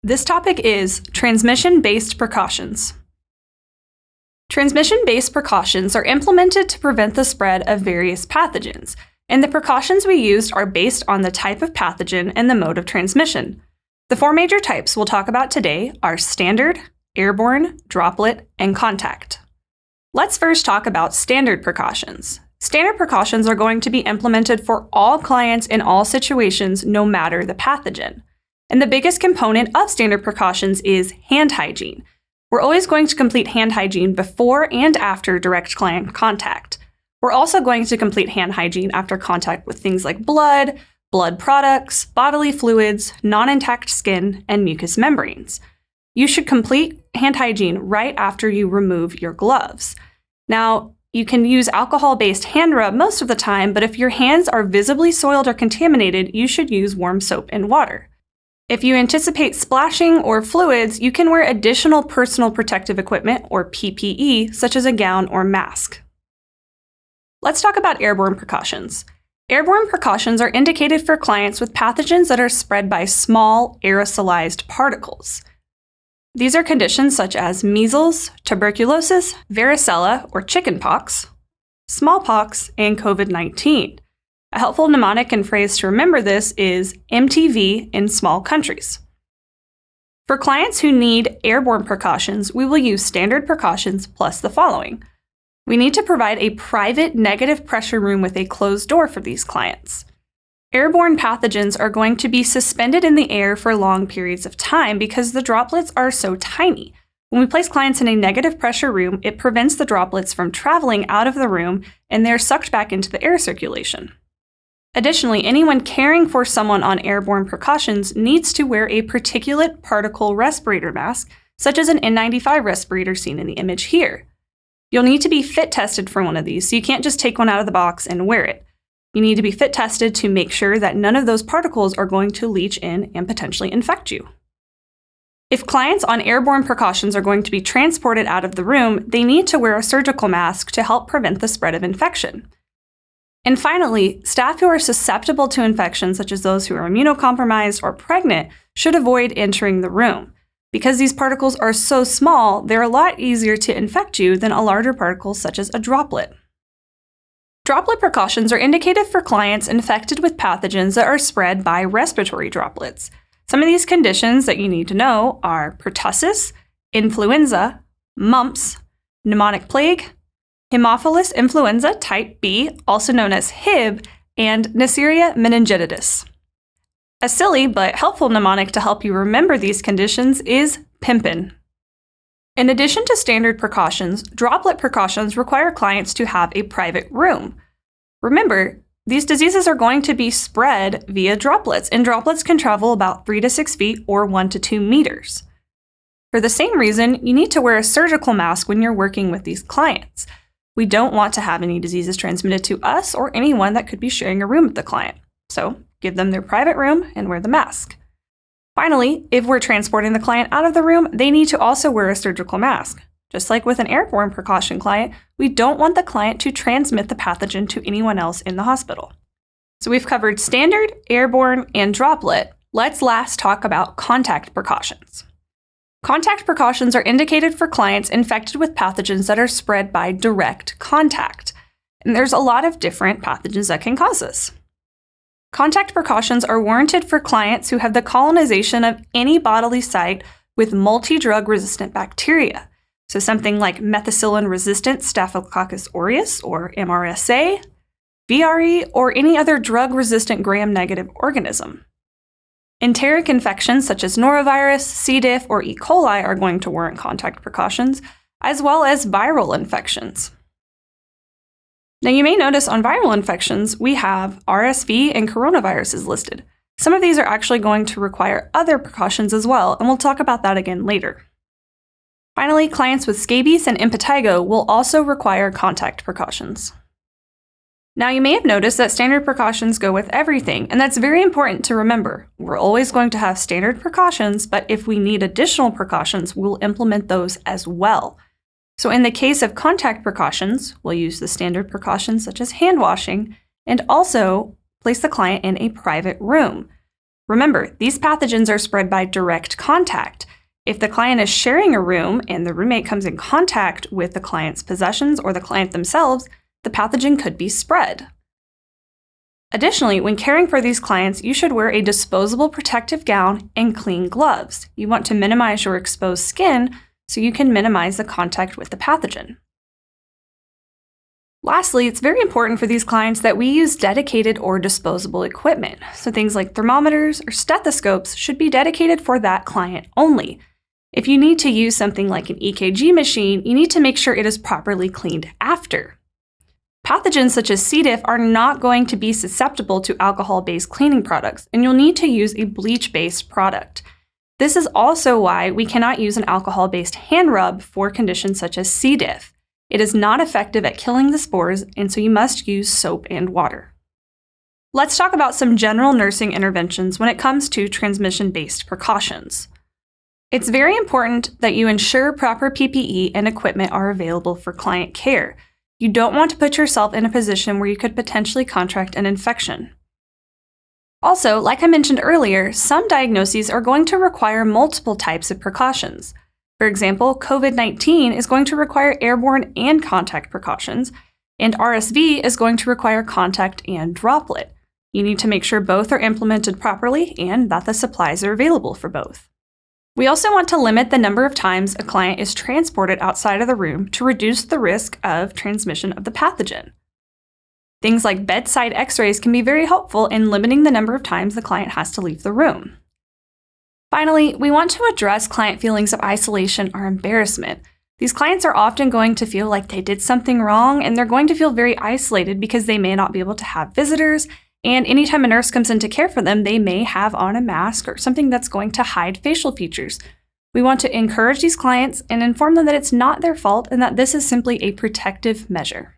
This topic is transmission-based precautions. Transmission-based precautions are implemented to prevent the spread of various pathogens, and the precautions we used are based on the type of pathogen and the mode of transmission. The four major types we'll talk about today are standard, airborne, droplet, and contact. Let's first talk about standard precautions. Standard precautions are going to be implemented for all clients in all situations, no matter the pathogen. And the biggest component of standard precautions is hand hygiene. We're always going to complete hand hygiene before and after direct client contact. We're also going to complete hand hygiene after contact with things like blood products, bodily fluids, non-intact skin, and mucous membranes. You should complete hand hygiene right after you remove your gloves. Now, you can use alcohol-based hand rub most of the time, but if your hands are visibly soiled or contaminated, you should use warm soap and water. If you anticipate splashing or fluids, you can wear additional personal protective equipment, or PPE, such as a gown or mask. Let's talk about airborne precautions. Airborne precautions are indicated for clients with pathogens that are spread by small, aerosolized particles. These are conditions such as measles, tuberculosis, varicella or chickenpox, smallpox, and COVID-19. A helpful mnemonic and phrase to remember this is MTV in small countries. For clients who need airborne precautions, we will use standard precautions plus the following. We need to provide a private negative pressure room with a closed door for these clients. Airborne pathogens are going to be suspended in the air for long periods of time because the droplets are so tiny. When we place clients in a negative pressure room, it prevents the droplets from traveling out of the room and they're sucked back into the air circulation. Additionally, anyone caring for someone on airborne precautions needs to wear a particulate particle respirator mask, such as an N95 respirator seen in the image here. You'll need to be fit tested for one of these, so you can't just take one out of the box and wear it. You need to be fit tested to make sure that none of those particles are going to leach in and potentially infect you. If clients on airborne precautions are going to be transported out of the room, they need to wear a surgical mask to help prevent the spread of infection. And finally, staff who are susceptible to infections, such as those who are immunocompromised or pregnant, should avoid entering the room. Because these particles are so small, they're a lot easier to infect you than a larger particle such as a droplet. Droplet precautions are indicated for clients infected with pathogens that are spread by respiratory droplets. Some of these conditions that you need to know are pertussis, influenza, mumps, pneumonic plague, Haemophilus influenza type B, also known as Hib, and Neisseria meningitidis. A silly but helpful mnemonic to help you remember these conditions is pimpin. In addition to standard precautions, droplet precautions require clients to have a private room. Remember, these diseases are going to be spread via droplets, and droplets can travel about 3 to 6 feet or 1 to 2 meters. For the same reason, you need to wear a surgical mask when you're working with these clients. We don't want to have any diseases transmitted to us or anyone that could be sharing a room with the client. So, give them their private room and wear the mask. Finally, if we're transporting the client out of the room, they need to also wear a surgical mask. Just like with an airborne precaution client, we don't want the client to transmit the pathogen to anyone else in the hospital. So we've covered standard, airborne, and droplet. Let's last talk about contact precautions. Contact precautions are indicated for clients infected with pathogens that are spread by direct contact. And there's a lot of different pathogens that can cause this. Contact precautions are warranted for clients who have the colonization of any bodily site with multi-drug resistant bacteria. So something like methicillin-resistant Staphylococcus aureus, or MRSA, VRE, or any other drug-resistant gram-negative organism. Enteric infections such as norovirus, C. diff, or E. coli are going to warrant contact precautions, as well as viral infections. Now, you may notice on viral infections, we have RSV and coronaviruses listed. Some of these are actually going to require other precautions as well, and we'll talk about that again later. Finally, clients with scabies and impetigo will also require contact precautions. Now, you may have noticed that standard precautions go with everything, and that's very important to remember. We're always going to have standard precautions, but if we need additional precautions, we'll implement those as well. So in the case of contact precautions, we'll use the standard precautions such as hand washing, and also place the client in a private room. Remember, these pathogens are spread by direct contact. If the client is sharing a room and the roommate comes in contact with the client's possessions or the client themselves, the pathogen could be spread. Additionally, when caring for these clients, you should wear a disposable protective gown and clean gloves. You want to minimize your exposed skin so you can minimize the contact with the pathogen. Lastly, it's very important for these clients that we use dedicated or disposable equipment. So things like thermometers or stethoscopes should be dedicated for that client only. If you need to use something like an EKG machine, you need to make sure it is properly cleaned after. Pathogens such as C. diff are not going to be susceptible to alcohol-based cleaning products, and you'll need to use a bleach-based product. This is also why we cannot use an alcohol-based hand rub for conditions such as C. diff. It is not effective at killing the spores, and so you must use soap and water. Let's talk about some general nursing interventions when it comes to transmission-based precautions. It's very important that you ensure proper PPE and equipment are available for client care. You don't want to put yourself in a position where you could potentially contract an infection. Also, like I mentioned earlier, some diagnoses are going to require multiple types of precautions. For example, COVID-19 is going to require airborne and contact precautions, and RSV is going to require contact and droplet. You need to make sure both are implemented properly and that the supplies are available for both. We also want to limit the number of times a client is transported outside of the room to reduce the risk of transmission of the pathogen. Things like bedside x-rays can be very helpful in limiting the number of times the client has to leave the room. Finally, we want to address client feelings of isolation or embarrassment. These clients are often going to feel like they did something wrong, and they're going to feel very isolated because they may not be able to have visitors, and anytime a nurse comes in to care for them, they may have on a mask or something that's going to hide facial features. We want to encourage these clients and inform them that it's not their fault and that this is simply a protective measure.